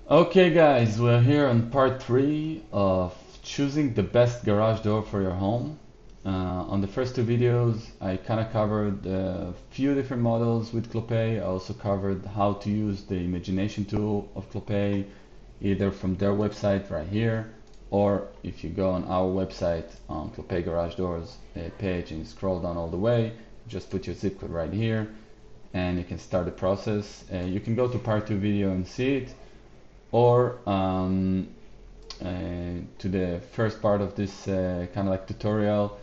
Okay guys, we're here on part 3 of choosing the best garage door for your home. On the first two videos I kind of covered a few different models with Clopay. I also covered how to use the imagination tool of Clopay, either from their website right here, or if you go on our website on Clopay Garage Doors page and you scroll down all the way, just put your zip code right here and you can start the process. You can go to part 2 video and see it, or to the first part of this kind of like tutorial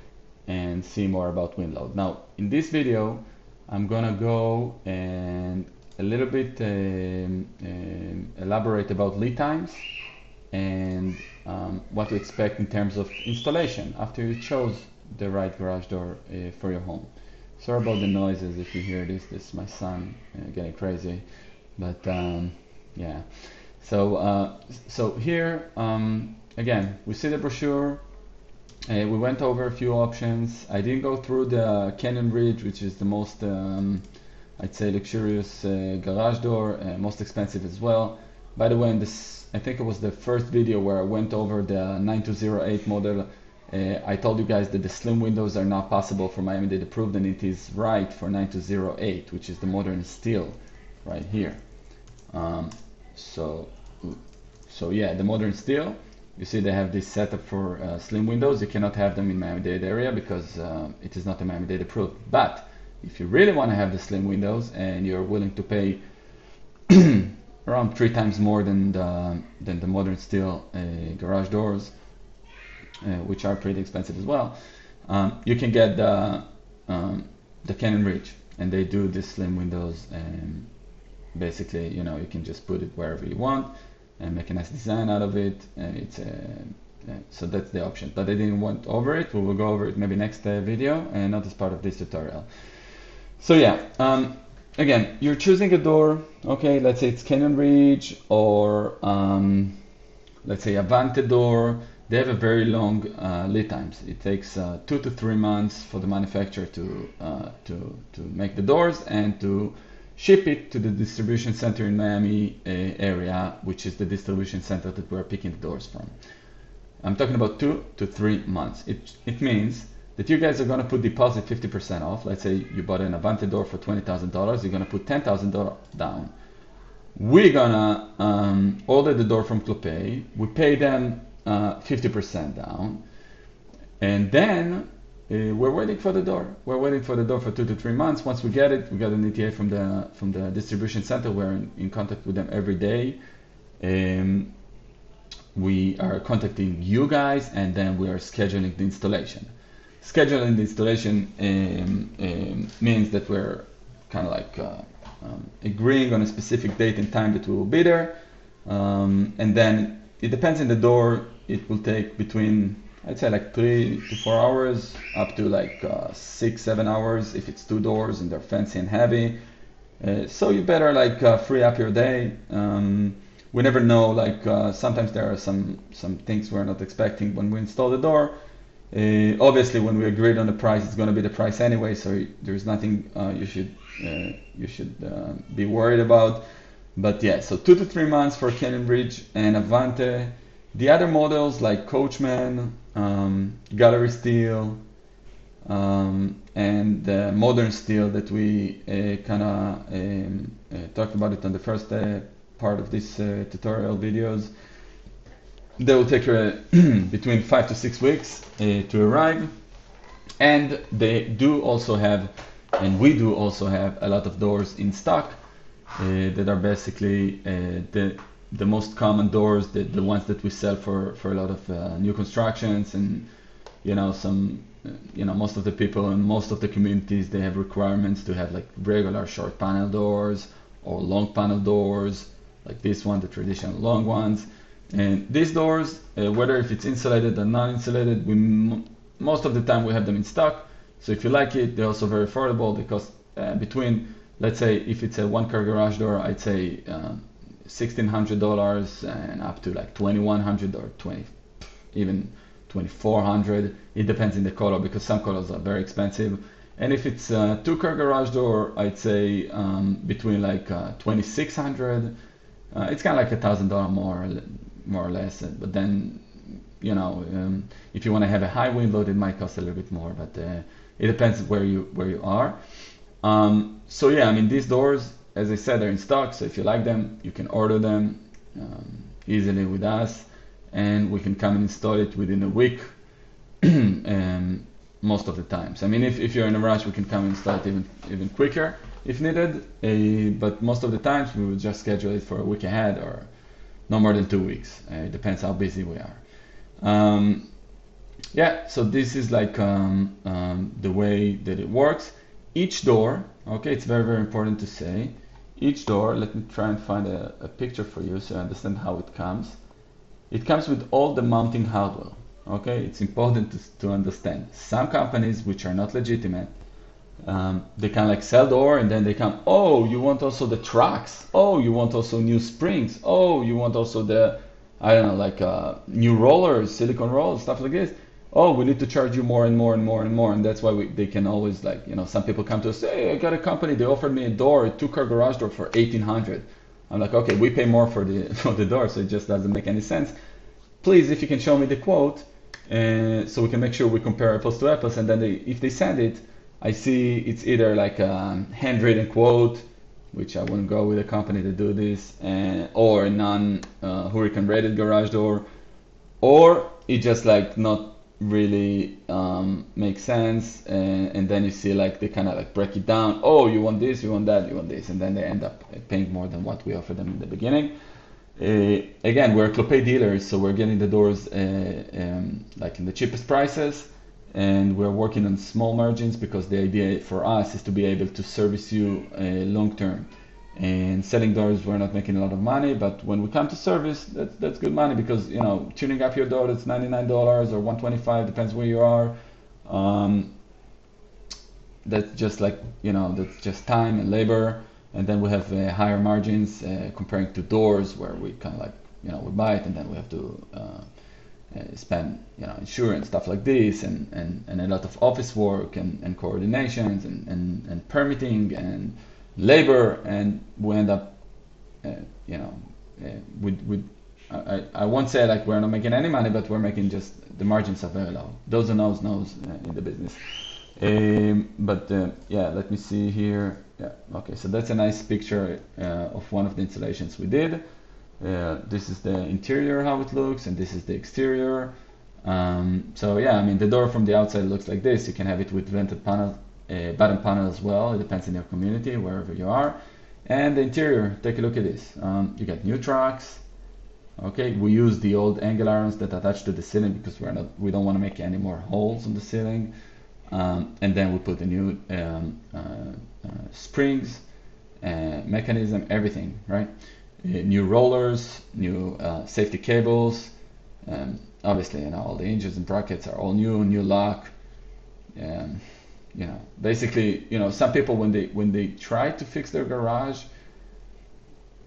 and see more about wind load. Now in this video I'm gonna go and a little bit elaborate about lead times and what to expect in terms of installation after you chose the right garage door for your home. Sorry about the noises if you hear this. This is my son getting crazy, but yeah. So here, again, we see the brochure. We went over a few options. I didn't go through the Canon Ridge, which is the most, I'd say, luxurious garage door, most expensive as well. By the way, in this, I think it was the first video where I went over the 9208 model. I told you guys that the slim windows are not possible for Miami-Dade approved, and it is right for 9208, which is the modern steel right here. So, so yeah, the modern steel, you see they have this setup for slim windows. You cannot have them in Miami-Dade area because it is not a Miami-Dade approved. But if you really want to have the slim windows and you're willing to pay around 3 times more than the modern steel garage doors, which are pretty expensive as well, you can get the Canon Ridge, and they do the slim windows. Basically, you know, you can just put it wherever you want and make a nice design out of it. So that's the option, but I didn't want over it. We will go over it maybe next video and not as part of this tutorial. So yeah, again, you're choosing a door. Okay, let's say it's Canon Ridge or let's say Avante door. They have a very long lead times. It takes 2 to 3 months for the manufacturer to make the doors and to ship it to the distribution center in Miami area, which is the distribution center that we're picking the doors from. I'm talking about 2 to 3 months. It means that you guys are going to put deposit 50% off. Let's say you bought an Avante door for $20,000. You're going to put $10,000 down. We're going to order the door from Clopay. We pay them 50% down. And then we're waiting for the door. We're waiting for the door for 2 to 3 months. Once we get it, we got an ETA from the distribution center. We're in contact with them every day. We are contacting you guys, and then we are scheduling the installation. Scheduling the installation means that we're kind of like agreeing on a specific date and time that we will be there. And then it depends on the door. It will take between, I'd say, like 3 to 4 hours, up to like 6-7 hours if it's 2 doors and they're fancy and heavy. So you better like free up your day. We never know, like sometimes there are some things we're not expecting when we install the door. Obviously, when we agreed on the price, it's going to be the price anyway, so there's nothing you should be worried about. But yeah, so 2 to 3 months for Canon Ridge and Avante. The other models like Coachman, Gallery Steel, and Modern Steel that we kind of talked about it on the first part of this tutorial videos, they will take between 5 to 6 weeks to arrive. And they do also have, and we do also have, a lot of doors in stock that are basically the most common doors, the ones that we sell for a lot of new constructions. And you know, most of the people in most of the communities, they have requirements to have like regular short panel doors or long panel doors, like this one, the traditional long ones. And these doors, whether if it's insulated or non-insulated, most of the time we have them in stock. So if you like it, they're also very affordable. They cost between, let's say, if it's a one-car garage door, I'd say $1,600 and up to like $2,100 or even $2,400. It depends on the color, because some colors are very expensive. And if it's a two-car garage door, I'd say between like $2,600 It's kind of like $1,000 more or less. But then, you know, if you want to have a high wind load, it might cost a little bit more. But it depends where you are. So yeah, I mean, these doors, as I said, are in stock. So if you like them, you can order them easily with us, and we can come and install it within a week. Most of the times. I mean, if you're in a rush, we can come and install it even quicker if needed. But most of the times, we will just schedule it for a week ahead or no more than 2 weeks. It depends how busy we are. Yeah, so this is like the way that it works. Each door, okay, it's very, very important to say, each door, let me try and find a picture for you so you understand how it comes. It comes with all the mounting hardware. Okay, it's important to understand. Some companies which are not legitimate, they can like sell door and then they come, oh, you want also the tracks, oh, you want also new springs, oh, you want also the, I don't know, like new rollers, silicone rolls, stuff like this. Oh, we need to charge you more and more and more and more, and that's why they can always, like, you know, some people come to us, hey, I got a company, they offered me a door, a 2-car garage door for $1,800. I'm like, okay, we pay more for the door, so it just doesn't make any sense. Please, if you can show me the quote, so we can make sure we compare apples to apples, and then if they send it, I see it's either like a handwritten quote, which I wouldn't go with a company to do this, or a non-hurricane rated garage door, or it just like not really makes sense, and then you see like they kind of like break it down. Oh, you want this, you want that, you want this, and then they end up paying more than what we offered them in the beginning. Again, we're Clopay dealers, so we're getting the doors like in the cheapest prices, and we're working on small margins because the idea for us is to be able to service you long term. And selling doors, we're not making a lot of money, but when we come to service, that's good money because, you know, tuning up your door, that's $99 or $125, depends where you are. That's just like, you know, that's just time and labor. And then we have higher margins comparing to doors where we kind of like, you know, we buy it and then we have to spend, you know, insurance, stuff like this, and a lot of office work and coordinations and permitting and labor, and we end up, you know, I won't say like we're not making any money, but we're making just, the margins are very low. Those who knows in the business. Yeah, let me see here. Yeah, okay, so that's a nice picture of one of the installations we did. This is the interior, how it looks, and this is the exterior. So yeah, I mean, the door from the outside looks like this. You can have it with vented panel, bottom panel as well. It depends on your community, wherever you are. And the interior, take a look at this. You get new tracks. Okay, we use the old angle irons that attach to the ceiling because we don't want to make any more holes on the ceiling. And then we put the new springs, mechanism, everything, right? New rollers, new safety cables. Obviously, you know, all the hinges and brackets are all new lock. You know, basically, you know, some people when they try to fix their garage,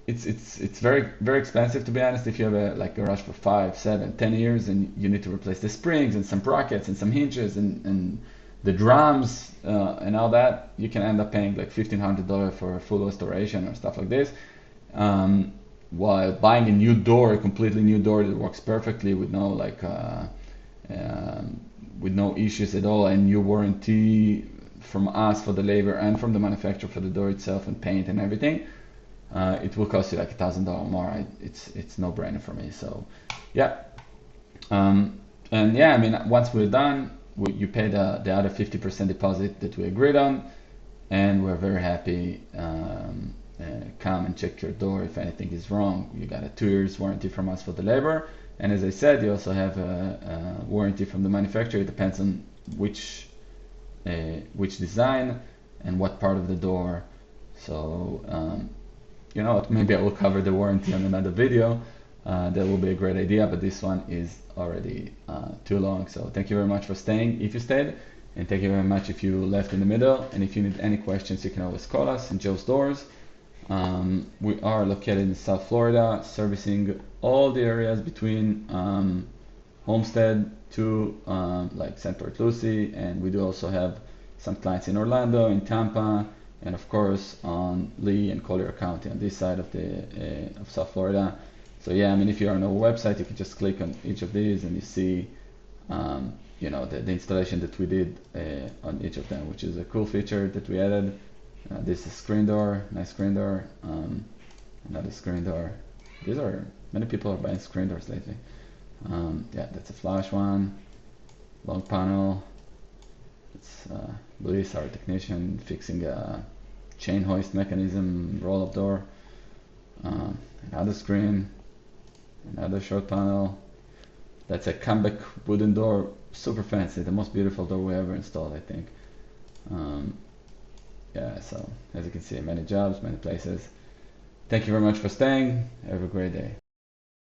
it's very, very expensive, to be honest. If you have a like garage for 5, 7, 10 years and you need to replace the springs and some brackets and some hinges and the drums and all that, you can end up paying like $1,500 for a full restoration or stuff like this. While buying a new door, a completely new door that works perfectly with no like with no issues at all, and new warranty from us for the labor and from the manufacturer for the door itself and paint and everything, it will cost you like $1,000 more. It's no brainer for me. So yeah, and yeah, I mean, once we're done, you pay the other 50% deposit that we agreed on, and we're very happy. Come and check your door if anything is wrong. You got a 2 years warranty from us for the labor, and as I said, you also have a warranty from the manufacturer. It depends on which design and what part of the door. So you know what, maybe I will cover the warranty on another video. That will be a great idea, but this one is already too long. So thank you very much for staying if you stayed, and thank you very much if you left in the middle. And if you need any questions, you can always call us in Joe's Doors. We are located in South Florida, servicing all the areas between Homestead to like St. Port Lucie, and we do also have some clients in Orlando, in Tampa, and of course on Lee and Collier County on this side of the of South Florida. So yeah, I mean, if you're on our website, you can just click on each of these and you see you know, the installation that we did on each of them, which is a cool feature that we added. This is screen door, nice screen door. Another screen door. These are, many people are buying screen doors lately. Yeah, that's a flash one. Long panel. It's Luis, our technician, fixing a chain hoist mechanism, roll-up door. Another screen. Another short panel. That's a comeback wooden door, super fancy, the most beautiful door we ever installed, I think. Yeah, so as you can see, many jobs, many places. Thank you very much for staying. Have a great day.